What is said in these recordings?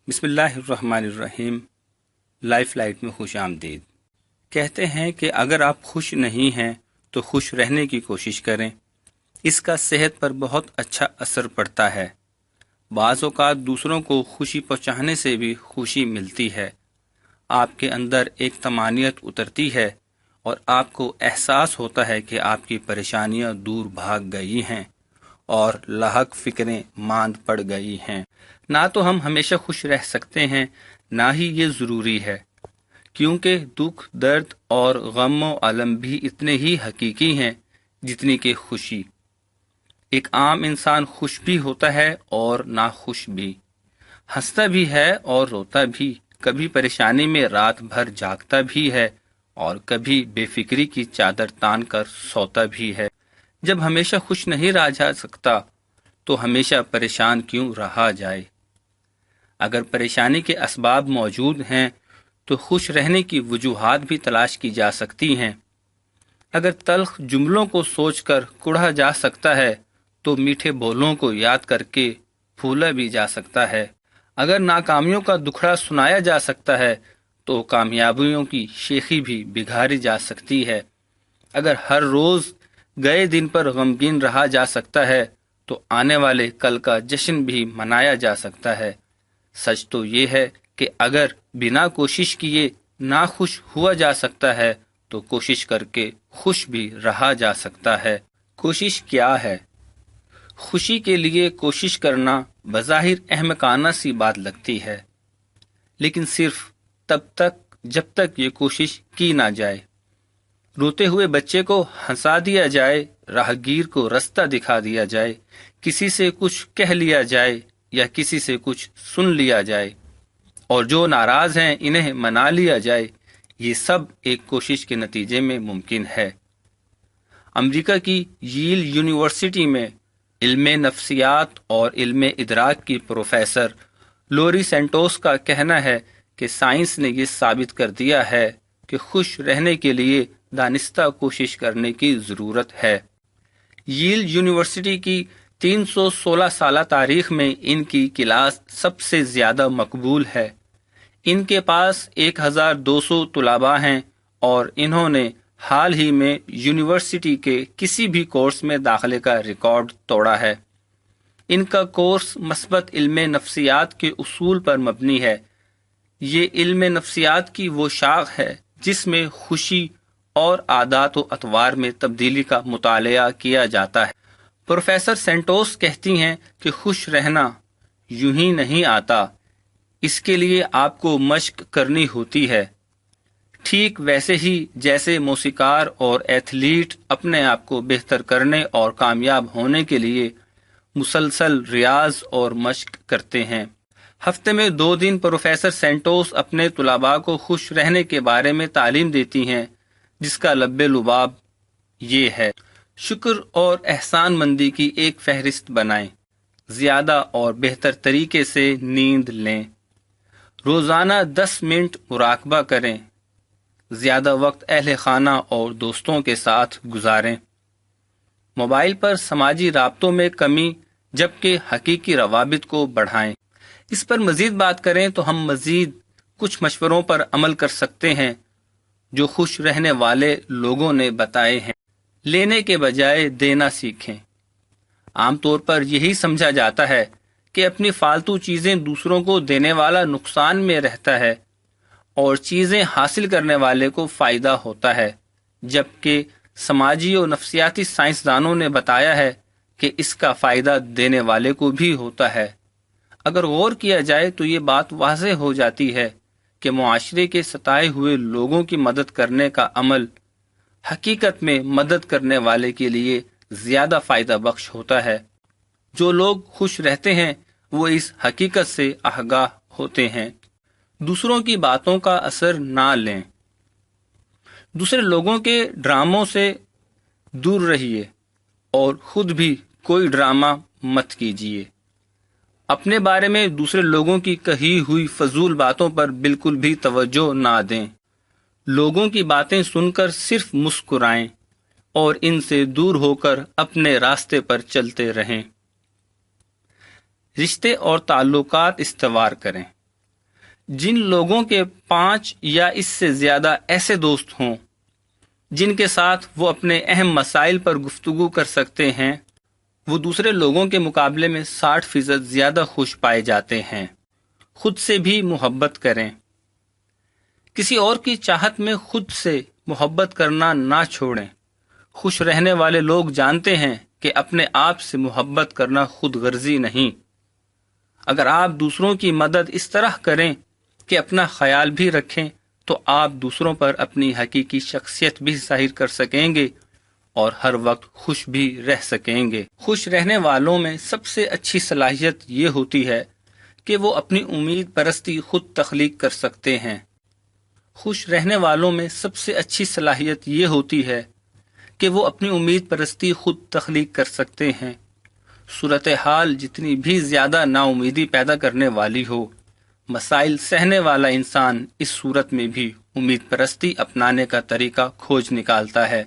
بسم اللہ الرحمن الرحیم۔ لائف لائٹ میں خوش آمدید۔ کہتے ہیں کہ اگر آپ خوش نہیں ہیں تو خوش رہنے کی کوشش کریں، اس کا صحت پر بہت اچھا اثر پڑتا ہے۔ بعض اوقات دوسروں کو خوشی پہنچانے سے بھی خوشی ملتی ہے۔ آپ کے اندر ایک طمانینت اترتی ہے اور آپ کو احساس ہوتا ہے کہ آپ کی پریشانیاں دور بھاگ گئی ہیں اور لاحق فکریں ماند پڑ گئی ہیں۔ نہ تو ہم ہمیشہ خوش رہ سکتے ہیں، نہ ہی یہ ضروری ہے، کیونکہ دکھ، درد اور غم و الم بھی اتنے ہی حقیقی ہیں جتنی کہ خوشی۔ ایک عام انسان خوش بھی ہوتا ہے اور ناخوش بھی، ہنستا بھی ہے اور روتا بھی، کبھی پریشانی میں رات بھر جاگتا بھی ہے اور کبھی بے فکری کی چادر تان کر سوتا بھی ہے۔ جب ہمیشہ خوش نہیں رہا جا سکتا تو ہمیشہ پریشان کیوں رہا جائے؟ اگر پریشانی کے اسباب موجود ہیں تو خوش رہنے کی وجوہات بھی تلاش کی جا سکتی ہیں۔ اگر تلخ جملوں کو سوچ کر کڑھا جا سکتا ہے تو میٹھے بولوں کو یاد کر کے پھولا بھی جا سکتا ہے۔ اگر ناکامیوں کا دکھڑا سنایا جا سکتا ہے تو کامیابیوں کی شیخی بھی بگھاری جا سکتی ہے۔ اگر ہر روز گئے دن پر غمگین رہا جا سکتا ہے تو آنے والے کل کا جشن بھی منایا جا سکتا ہے۔ سچ تو یہ ہے کہ اگر بنا کوشش کیے ناخوش ہوا جا سکتا ہے تو کوشش کر کے خوش بھی رہا جا سکتا ہے۔ کوشش کیا ہے؟ خوشی کے لیے کوشش کرنا بظاہر احمقانہ سی بات لگتی ہے، لیکن صرف تب تک جب تک یہ کوشش کی نہ جائے۔ روتے ہوئے بچے کو ہنسا دیا جائے، راہگیر کو رستہ دکھا دیا جائے، کسی سے کچھ کہہ لیا جائے یا کسی سے کچھ سن لیا جائے، اور جو ناراض ہیں انہیں منا لیا جائے، یہ سب ایک کوشش کے نتیجے میں ممکن ہے۔ امریکہ کی ییل یونیورسٹی میں علم نفسیات اور علم ادراک کی پروفیسر لوری سینٹوس کا کہنا ہے کہ سائنس نے یہ ثابت کر دیا ہے کہ خوش رہنے کے لیے دانستہ کوشش کرنے کی ضرورت ہے۔ ییل یونیورسٹی کی 316 سالہ تاریخ میں ان کی کلاس سب سے زیادہ مقبول ہے۔ ان کے پاس 1200 طلباء ہیں اور انہوں نے حال ہی میں یونیورسٹی کے کسی بھی کورس میں داخلے کا ریکارڈ توڑا ہے۔ ان کا کورس مثبت علم نفسیات کے اصول پر مبنی ہے۔ یہ علم نفسیات کی وہ شاخ ہے جس میں خوشی اور عادات و اطوار میں تبدیلی کا مطالعہ کیا جاتا ہے۔ پروفیسر سینٹوس کہتی ہیں کہ خوش رہنا یوں ہی نہیں آتا، اس کے لیے آپ کو مشق کرنی ہوتی ہے، ٹھیک ویسے ہی جیسے موسیقار اور ایتھلیٹ اپنے آپ کو بہتر کرنے اور کامیاب ہونے کے لیے مسلسل ریاض اور مشق کرتے ہیں۔ ہفتے میں 2 دن پروفیسر سینٹوس اپنے طلباء کو خوش رہنے کے بارے میں تعلیم دیتی ہیں، جس کا لب لباب یہ ہے: شکر اور احسان مندی کی ایک فہرست بنائیں، زیادہ اور بہتر طریقے سے نیند لیں، روزانہ 10 منٹ مراقبہ کریں، زیادہ وقت اہل خانہ اور دوستوں کے ساتھ گزاریں، موبائل پر سماجی رابطوں میں کمی جبکہ حقیقی روابط کو بڑھائیں۔ اس پر مزید بات کریں تو ہم مزید کچھ مشوروں پر عمل کر سکتے ہیں جو خوش رہنے والے لوگوں نے بتائے ہیں۔ لینے کے بجائے دینا سیکھیں۔ عام طور پر یہی سمجھا جاتا ہے کہ اپنی فالتو چیزیں دوسروں کو دینے والا نقصان میں رہتا ہے اور چیزیں حاصل کرنے والے کو فائدہ ہوتا ہے، جبکہ سماجی و نفسیاتی سائنسدانوں نے بتایا ہے کہ اس کا فائدہ دینے والے کو بھی ہوتا ہے۔ اگر غور کیا جائے تو یہ بات واضح ہو جاتی ہے کہ معاشرے کے ستائے ہوئے لوگوں کی مدد کرنے کا عمل حقیقت میں مدد کرنے والے کے لیے زیادہ فائدہ بخش ہوتا ہے۔ جو لوگ خوش رہتے ہیں وہ اس حقیقت سے آگاہ ہوتے ہیں۔ دوسروں کی باتوں کا اثر نہ لیں۔ دوسرے لوگوں کے ڈراموں سے دور رہیے اور خود بھی کوئی ڈرامہ مت کیجیے۔ اپنے بارے میں دوسرے لوگوں کی کہی ہوئی فضول باتوں پر بالکل بھی توجہ نہ دیں۔ لوگوں کی باتیں سن کر صرف مسکرائیں اور ان سے دور ہو کر اپنے راستے پر چلتے رہیں۔ رشتے اور تعلقات استوار کریں۔ جن لوگوں کے 5 یا اس سے زیادہ ایسے دوست ہوں جن کے ساتھ وہ اپنے اہم مسائل پر گفتگو کر سکتے ہیں، وہ دوسرے لوگوں کے مقابلے میں 60% زیادہ خوش پائے جاتے ہیں۔ خود سے بھی محبت کریں۔ کسی اور کی چاہت میں خود سے محبت کرنا نہ چھوڑیں۔ خوش رہنے والے لوگ جانتے ہیں کہ اپنے آپ سے محبت کرنا خود غرضی نہیں۔ اگر آپ دوسروں کی مدد اس طرح کریں کہ اپنا خیال بھی رکھیں تو آپ دوسروں پر اپنی حقیقی شخصیت بھی ظاہر کر سکیں گے اور ہر وقت خوش بھی رہ سکیں گے۔ خوش رہنے والوں میں سب سے اچھی صلاحیت یہ ہوتی ہے کہ وہ اپنی امید پرستی خود تخلیق کر سکتے ہیں۔ خوش رہنے والوں میں سب سے اچھی صلاحیت یہ ہوتی ہے کہ وہ اپنی امید پرستی خود تخلیق کر سکتے ہیں۔ صورتحال جتنی بھی زیادہ نا امیدی پیدا کرنے والی ہو، مسائل سہنے والا انسان اس صورت میں بھی امید پرستی اپنانے کا طریقہ کھوج نکالتا ہے۔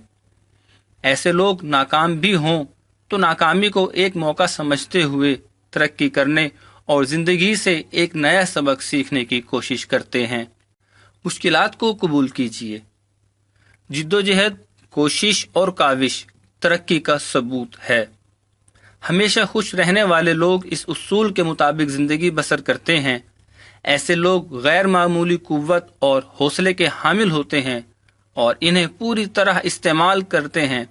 ایسے لوگ ناکام بھی ہوں تو ناکامی کو ایک موقع سمجھتے ہوئے ترقی کرنے اور زندگی سے ایک نیا سبق سیکھنے کی کوشش کرتے ہیں۔ مشکلات کو قبول کیجیے۔ جدوجہد، کوشش اور کاوش ترقی کا ثبوت ہے۔ ہمیشہ خوش رہنے والے لوگ اس اصول کے مطابق زندگی بسر کرتے ہیں۔ ایسے لوگ غیر معمولی قوت اور حوصلے کے حامل ہوتے ہیں اور انہیں پوری طرح استعمال کرتے ہیں